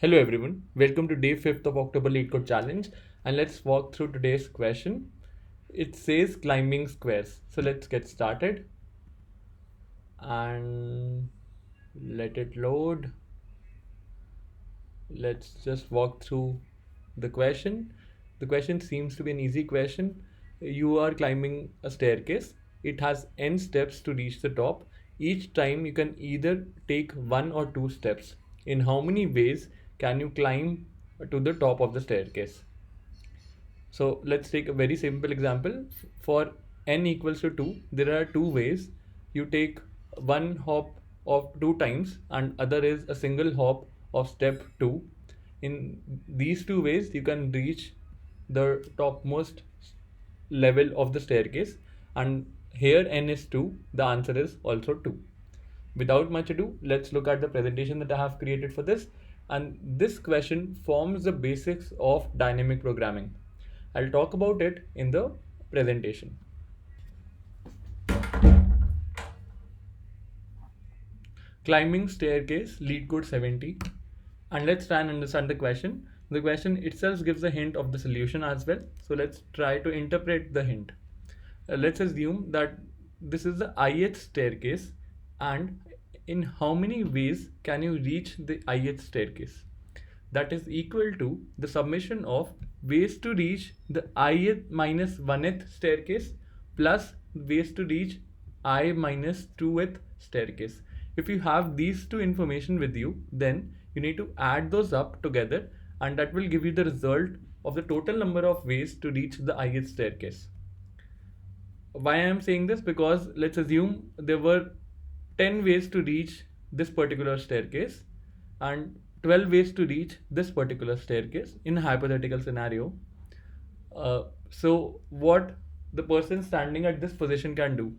Hello everyone, welcome to day 5th of October Leetcode challenge, and let's walk through today's question. It says climbing squares. So let's get started and let it load. Let's just walk through the question. The question seems to be an easy question. You are climbing a staircase. It has n steps to reach the top. Each time you can either take one or two steps. In how many ways can you climb to the top of the staircase? So let's take a very simple example. For n equals to 2, there are two ways. You take one hop of two times and other is a single hop of step 2. In these two ways, you can reach the topmost level of the staircase, and here n is 2, the answer is also 2. Without much ado, let's look at the presentation that I have created for this. And this question forms the basics of dynamic programming. I'll talk about it in the presentation. Climbing staircase, Leetcode 70. And let's try and understand the question. The question itself gives a hint of the solution as well. So let's try to interpret the hint. Let's assume that this is the ith staircase, and in how many ways can you reach the ith staircase? That is equal to the summation of ways to reach the ith minus 1th staircase plus ways to reach I minus 2th staircase. If you have these two information with you, then you need to add those up together, and that will give you the result of the total number of ways to reach the ith staircase. Why I am saying this? Because let's assume there were 10 ways to reach this particular staircase and 12 ways to reach this particular staircase in a hypothetical scenario. So what the person standing at this position can do?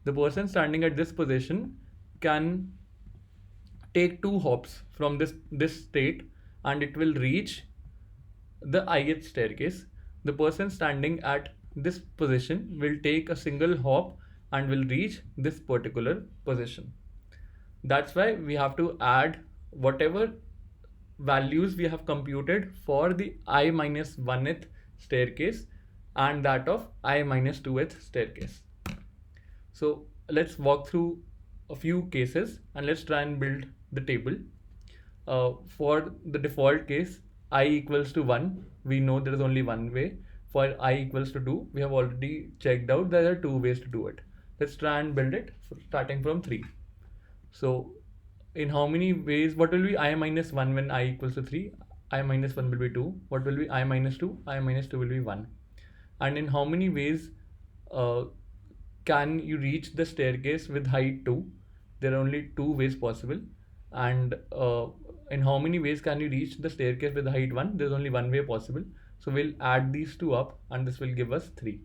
The person standing at this position can take two hops from this state and it will reach the ith staircase. The person standing at this position will take a single hop and will reach this particular position. That's why we have to add whatever values we have computed for the I minus 1th staircase and that of I minus 2th staircase. So let's walk through a few cases and let's try and build the table. For the default case, I equals to 1, we know there is only one way. For I equals to 2, we have already checked out there are two ways to do it. Let's try and build it starting from 3. So in how many ways, what will be I minus 1 when I equals to 3? I minus 1 will be 2. What will be I minus 2? I minus 2 will be 1. And in how many ways can you reach the staircase with height 2? There are only two ways possible. And in how many ways can you reach the staircase with height 1? There's only one way possible. So we'll add these two up and this will give us 3.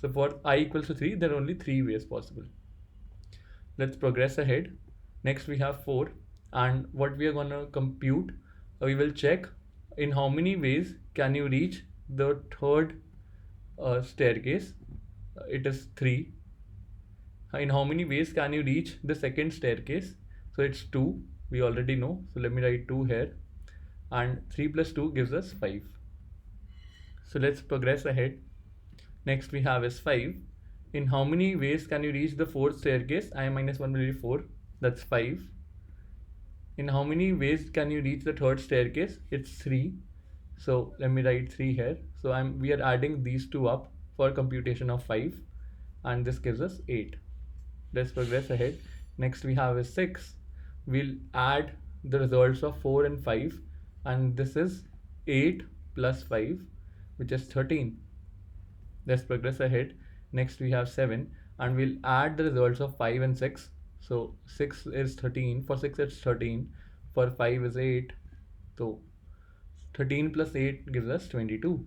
So for I equals to 3, there are only 3 ways possible. Let's progress ahead. Next we have 4, and what we are going to compute, we will check in how many ways can you reach the third staircase. It is 3. In how many ways can you reach the second staircase? So it's 2, we already know, so let me write 2 here, and 3 plus 2 gives us 5. So let's progress ahead. Next we have is 5. In how many ways can you reach the fourth staircase? I minus 1 will be 4, that's 5. In how many ways can you reach the third staircase? It's 3. So let me write 3 here. So we are adding these two up for computation of 5, and this gives us 8. Let's progress ahead. Next we have is 6. We'll add the results of 4 and 5, and this is 8 plus 5, which is 13. Let's progress ahead. Next we have 7, and we'll add the results of 5 and 6. So 6 is 13, for 6 it's 13, for 5 is 8. So 13 plus 8 gives us 22.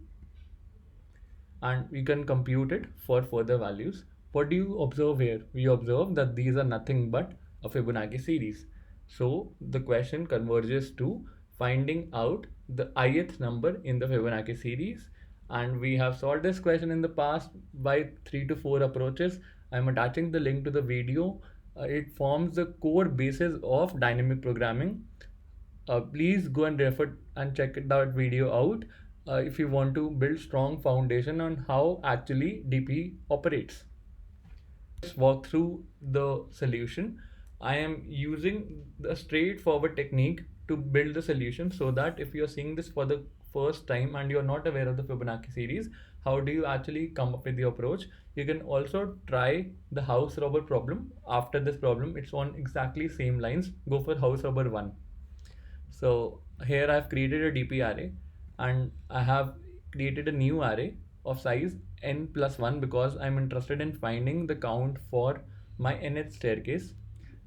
And we can compute it for further values. What do you observe here? We observe that these are nothing but a Fibonacci series. So the question converges to finding out the ith number in the Fibonacci series. And we have solved this question in the past by 3 to 4 approaches. I'm attaching the link to the video. It forms the core basis of dynamic programming. Please go and refer and check that video out if you want to build strong foundation on how actually DP operates. Let's walk through the solution. I am using the straightforward technique to build the solution, so that if you're seeing this for the first time and you're not aware of the Fibonacci series, how do you actually come up with the approach? You can also try the house robber problem. After this problem, it's on exactly same lines. Go for house robber 1. So here I've created a DP array, and I have created a new array of size n plus 1 because I'm interested in finding the count for my nth staircase.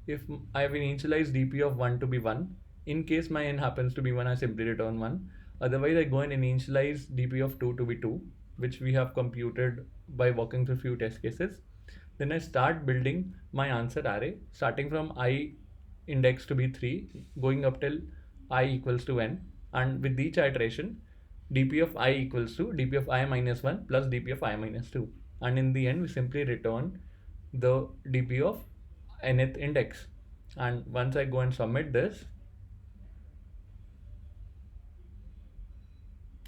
If I have initialized DP of 1 to be 1, in case my n happens to be 1, I simply return 1. Otherwise, I go and initialize DP of 2 to be 2, which we have computed by walking through few test cases. Then I start building my answer array, starting from I index to be 3, going up till I equals to n, and with each iteration, dp of I equals to dp of I minus 1 plus dp of I minus 2. And in the end, we simply return the dp of nth index. And once I go and submit this,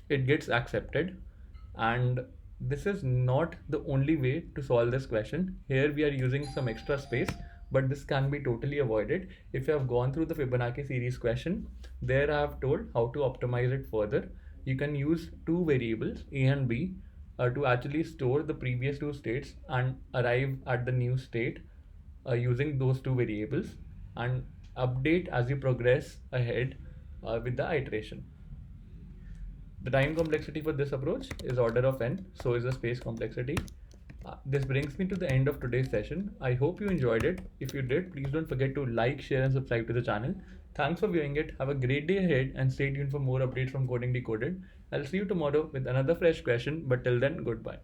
it gets accepted. And this is not the only way to solve this question. Here we are using some extra space, but this can be totally avoided. If you have gone through the Fibonacci series question, there I have told how to optimize it further. You can use two variables, a and b, to actually store the previous two states and arrive at the new state using those two variables, and update as you progress ahead with the iteration. The time complexity for this approach is order of n, so is the space complexity. This brings me to the end of today's session. I hope you enjoyed it. If you did, please don't forget to like, share, and subscribe to the channel. Thanks for viewing it. Have a great day ahead and stay tuned for more updates from Coding Decoded. I'll see you tomorrow with another fresh question, but till then, goodbye.